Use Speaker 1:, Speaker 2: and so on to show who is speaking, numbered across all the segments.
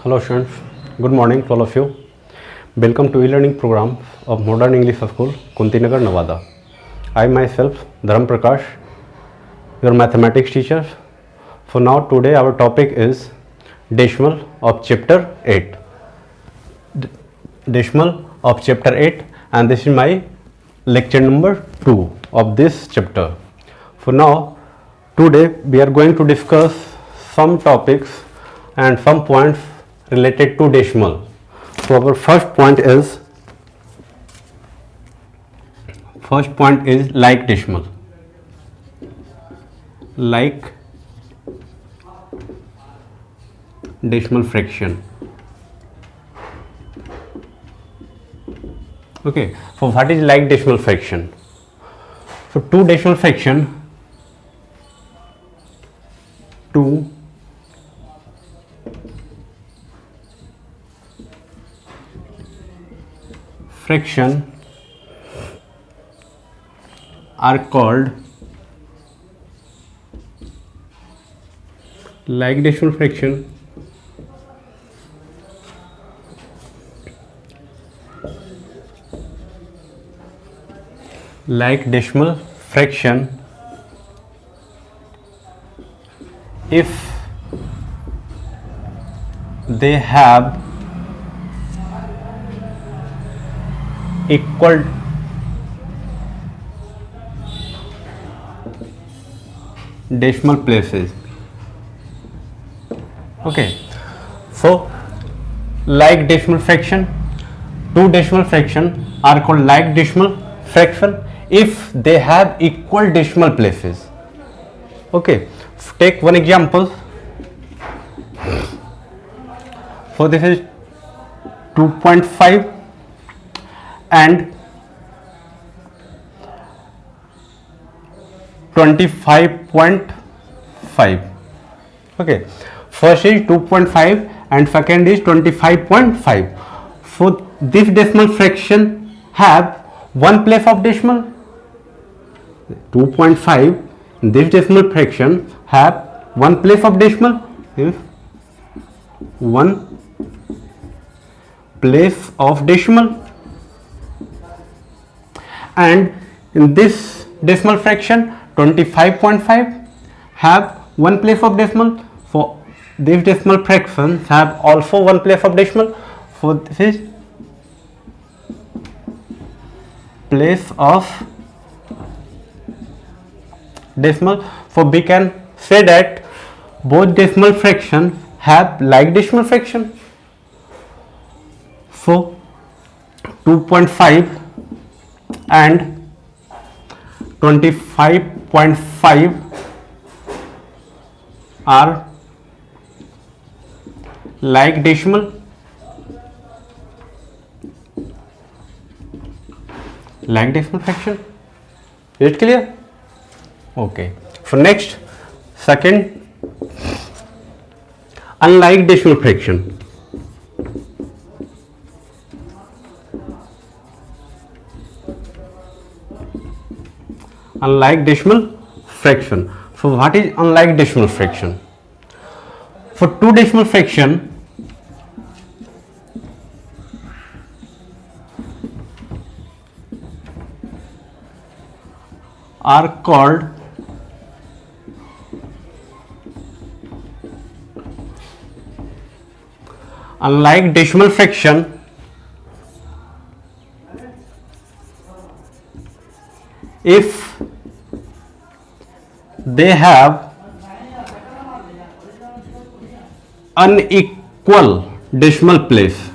Speaker 1: Hello students, good morning to all of you. Welcome to e-learning program of Modern English School, Kuntinagar, Nevada. I myself, Dharam Prakash, your mathematics teacher. For now, today our topic is decimal of chapter 8. Decimal of chapter 8, and this is my lecture number 2 of this chapter. For now, today we are going to discuss some topics and some points related to decimal. So our first point is like decimal. Like decimal fraction. Okay, so what is like decimal fraction? So two decimal fraction, two fraction are called like decimal fraction. Like decimal fraction if they have equal decimal places. Okay, so like decimal fraction, two decimal fraction are called like decimal fraction if they have equal decimal places. Okay, take one example. So this is 2.5 and 25.5. Okay, first is 2.5 and second is 25.5. So this decimal fraction have one place of decimal. 2.5, this decimal fraction have one place of decimal. One place of decimal. And in this decimal fraction 25.5 have one place of decimal. So these decimal fractions have also one place of decimal. So this is place of decimal. So we can say that both decimal fractions have like decimal fraction. So 2.5 and 25.5 are like decimal. Like decimal fraction. Is it clear? Okay. So next, second, unlike decimal fraction. Unlike decimal fraction. So what is unlike decimal fraction? For two decimal fraction, are called unlike decimal fraction if they have unequal decimal place.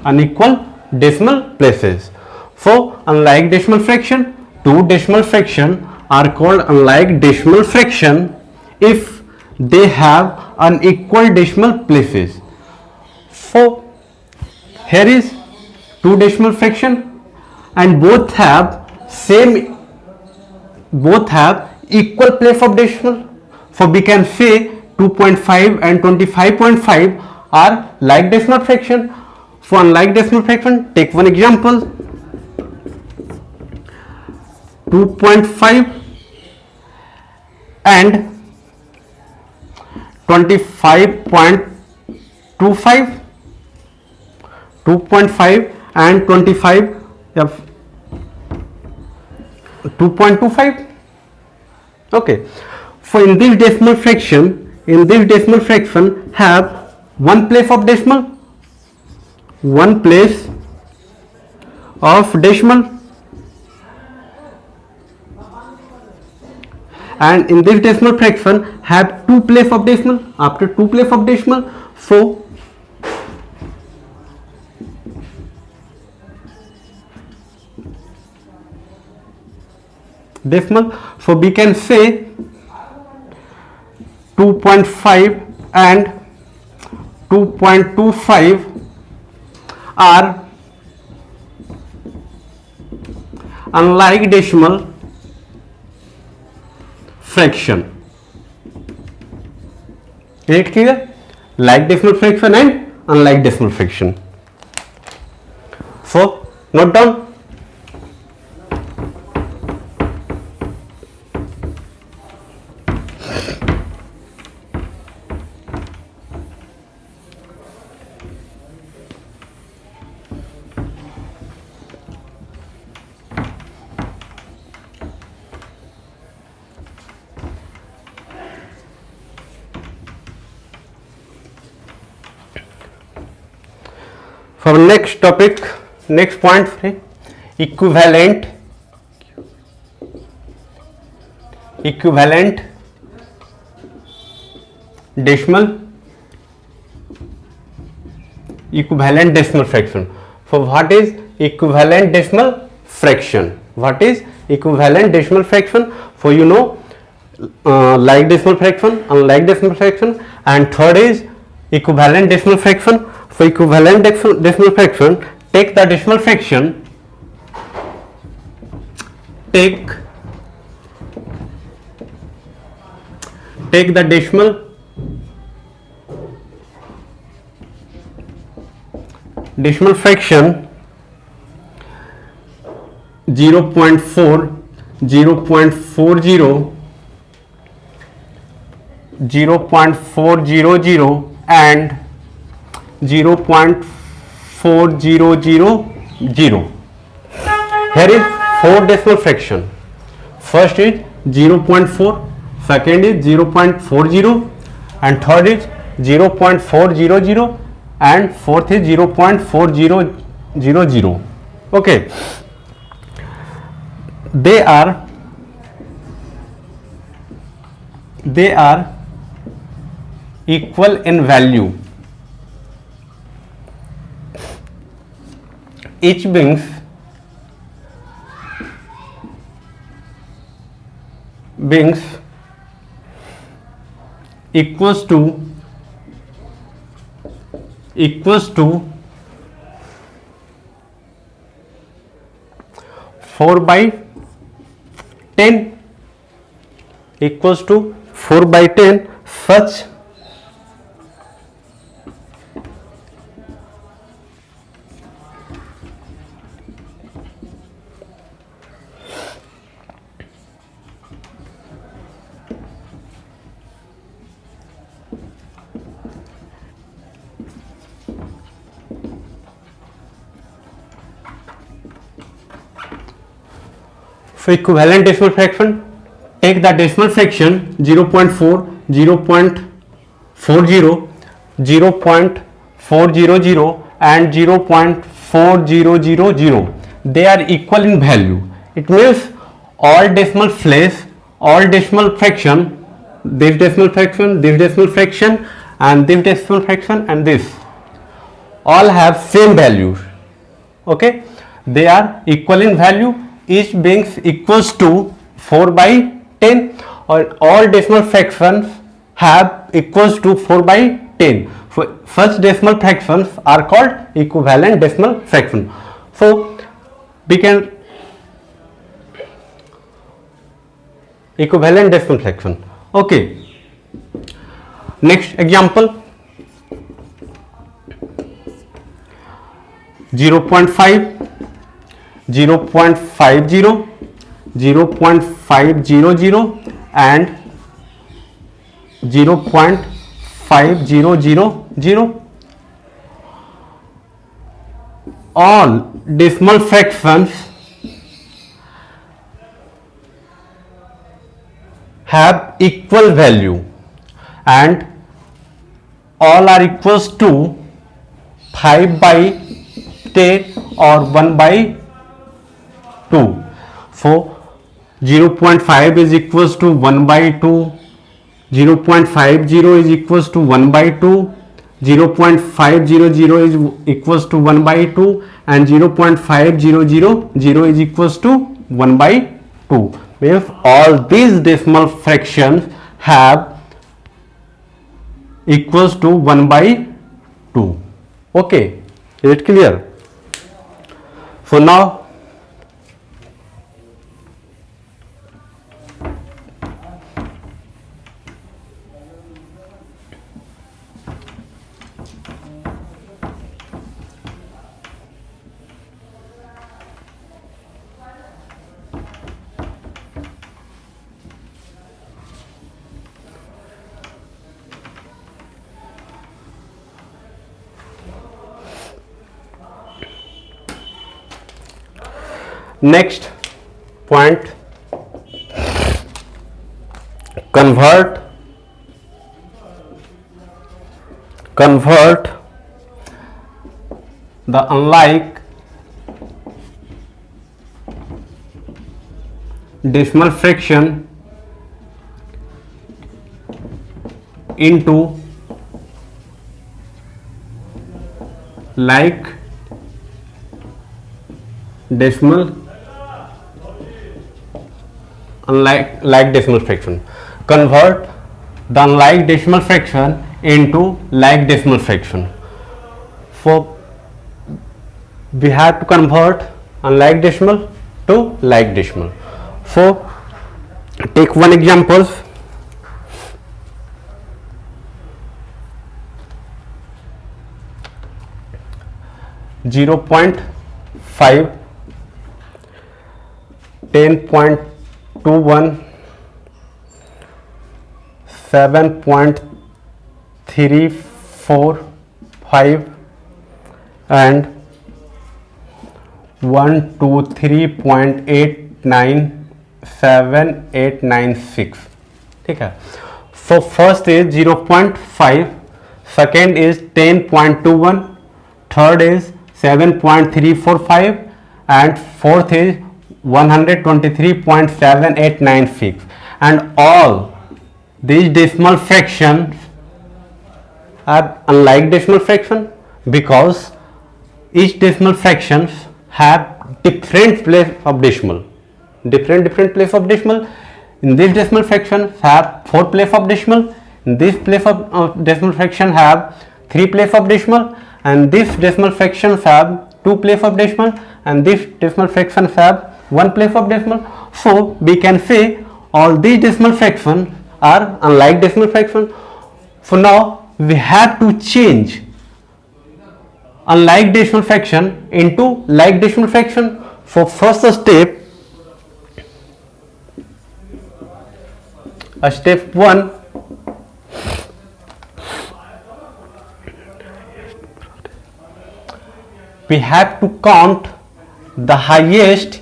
Speaker 1: Unequal decimal places. So unlike decimal fraction, two decimal fraction are called unlike decimal fraction if they have unequal decimal places. So here is two decimal fraction and both have equal place of decimal. So we can say 2.5 and 25.5 are like decimal fraction. So unlike decimal fraction, take one example. 2.5 and 25.25, 2.5 and 25, 2.25. Okay, so in this decimal fraction have one place of decimal, and in this decimal fraction have two place of decimal. After two place of decimal, so decimal, so we can say 2.5 and 2.25 are unlike decimal fraction. Is it clear? Like decimal fraction and unlike decimal fraction. So note down. For next topic, next point, equivalent decimal fraction. So what is equivalent decimal fraction? What is equivalent decimal fraction? So you know, like decimal fraction, unlike decimal fraction, and third is equivalent decimal fraction. So equivalent decimal fraction, take the decimal fraction, take the decimal fraction 0.4, 0.40, 0.400 and 0.4000. Here is four decimal fraction. First is 0.4, second is 0.40, and third is 0.400, and fourth is 0.4000. Okay, they are equal in value. Each being equals to 4/10, equals to 4/10. Such so equivalent decimal fraction, take the decimal fraction 0.4, 0.40, 0.400 and 0.4000. They are equal in value. It means all decimal place, all decimal fraction, this decimal fraction, this decimal fraction, and this decimal fraction, and this all have same values. Okay, they are equal in value. Each being equals to 4/10, or all decimal fractions have equals to 4/10. So such decimal fractions are called equivalent decimal fraction. So we can equivalent decimal fraction. Okay, next example, 0.5, 0.50, 0.500 and 0.5000. All decimal fractions have equal value and all are equals to 5/10 or 1/2. So 0.5 is equals to 1/2, 0.50 is equals to 1/2, 0.500 is equals to 1/2, and 0.5000 is equals to 1/2. Means all these decimal fractions have equals to 1/2. Okay, is it clear? So now next point, convert the unlike decimal fraction into like decimal unlike decimal fraction. Convert the unlike decimal fraction into like decimal fraction. So we have to convert unlike decimal to like decimal. So take one example. Zero point 5, 10.21, 7.345 and 123.897896. ठीक है. So first is 0.5, second is 10.21, third is 7.345 and fourth is 123.7896, and all these decimal fractions are unlike decimal fraction because each decimal fractions have different place of decimal, different place of decimal. In this decimal fraction have 4 place of decimal, in this place of decimal fraction have 3 place of decimal, and this decimal fractions have 2 place of decimal, and this decimal fractions have 1 place of decimal. So we can say all these decimal fractions are unlike decimal fraction. So now we have to change unlike decimal fraction into like decimal fraction. For first step, step 1, we have to count the highest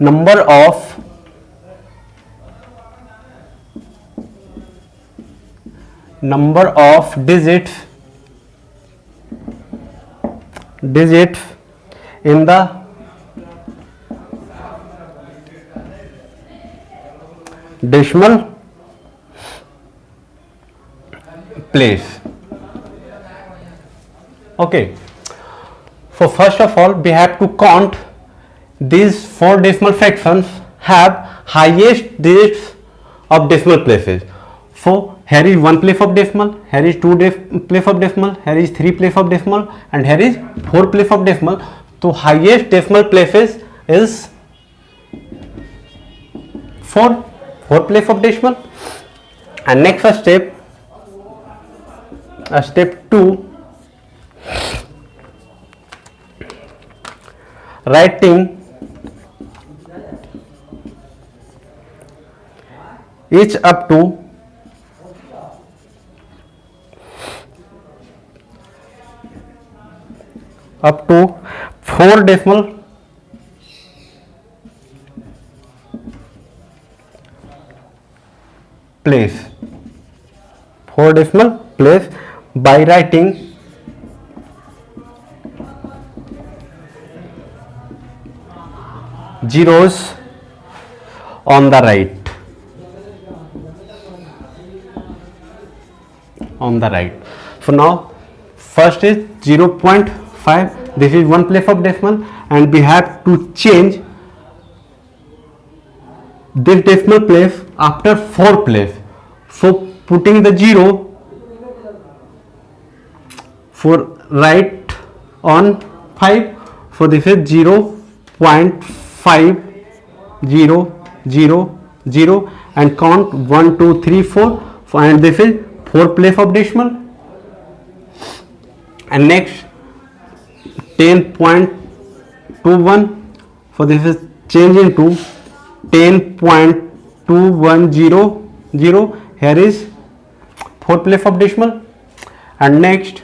Speaker 1: number of digits in the decimal place. Okay, so first of all we have to count these 4 decimal fractions have highest digits of decimal places. So here is 1 place of decimal, here is 2 place of decimal, here is 3 place of decimal, and here is 4 place of decimal. So highest decimal places is 4 place of decimal. And next step, step 2, writing each up to up to 4 decimal place, 4 decimal place by writing zeros on the right, So now first is 0.5, this is one place of decimal, and we have to change this decimal place after 4 place. So putting the 0 for right on 5, so this is 0.5000 and count 1 2 3 4, and this is 4 place of decimal. And next 10.21, so this is change into 10.2100, here is 4 place of decimal. And next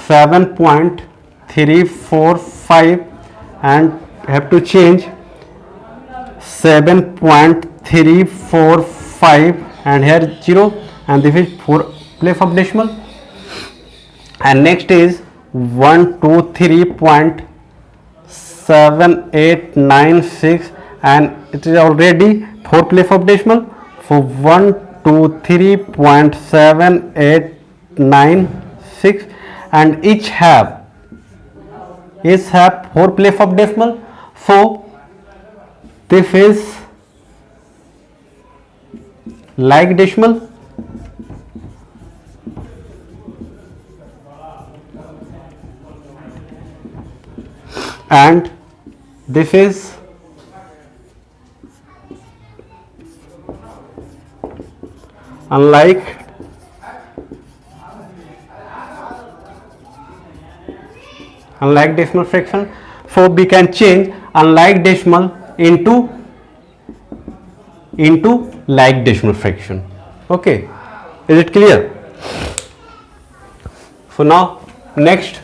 Speaker 1: 7.345, and have to change 7.345, and here 0, and this is 4 place of decimal. And next is 123.7896, and it is already 4 place of decimal. So 123.7896, and each have 4 place of decimal. So this is like decimal, and this is unlike decimal fraction. So we can change unlike decimal into like decimal fraction. Okay, is it clear? So now next,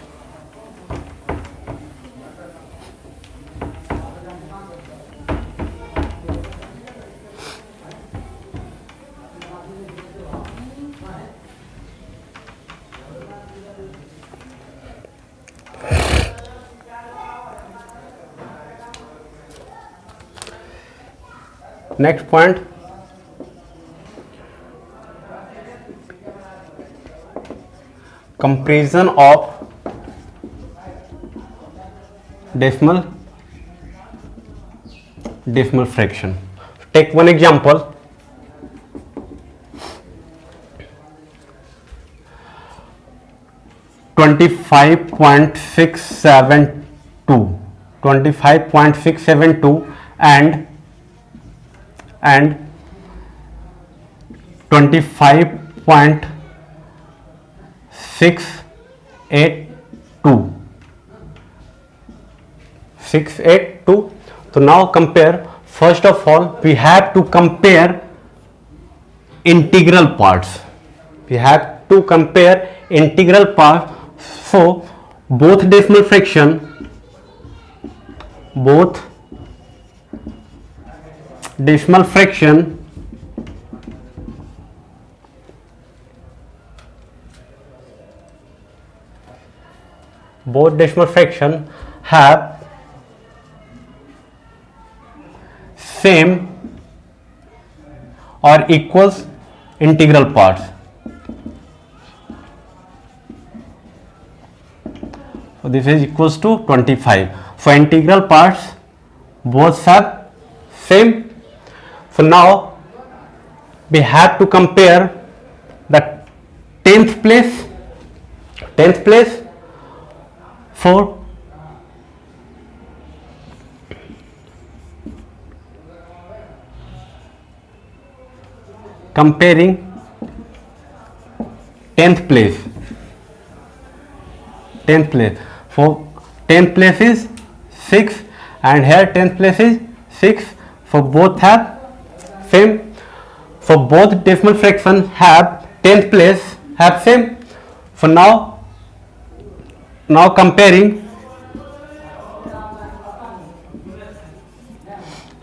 Speaker 1: next point, comparison of decimal fraction. Take one example. 25.672 and 25.682. So now compare. First of all, we have to compare integral parts. So both decimal fraction, have same or equals integral parts. So this is equals to 25. So integral parts both have same. So now we have to compare the 10th place for comparing 10th place. For 10th place is 6 and here 10th place is 6. So both have same. for both decimal fraction have 10th place, have same. For now comparing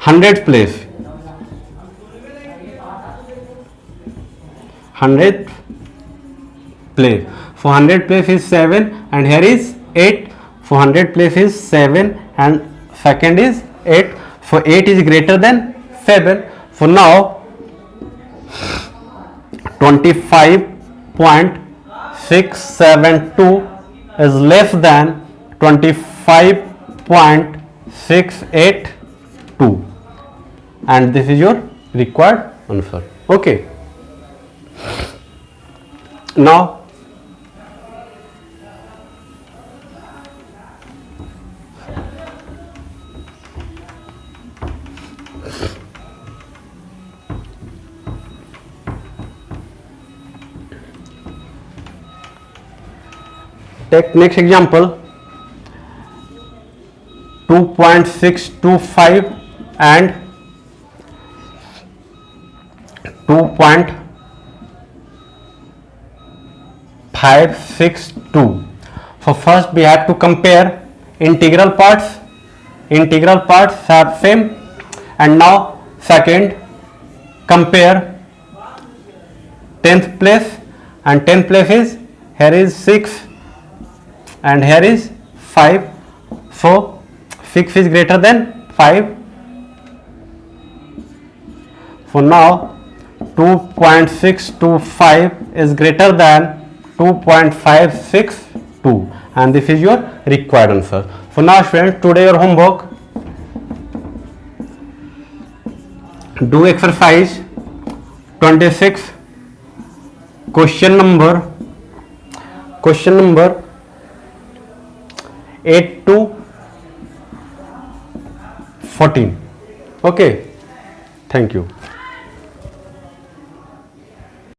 Speaker 1: 100th place, 100th place. For 100th place is 7 and here is 8. For 100th place is 7 and second is 8. So 8 is greater than 7. For now 25.672 is less than 25.682 and this is your required answer. Okay, now take next example. 2.625 and 2.562. So first we have to compare integral parts. Integral parts have same. And now second, compare 10th place, and 10th place is, here is 6 and here is 5. So 6 is greater than 5. For now 2.625 is greater than 2.562 and this is your required answer. So now students, today your homework, do exercise 26, question number 8 to 14. Okay, thank you.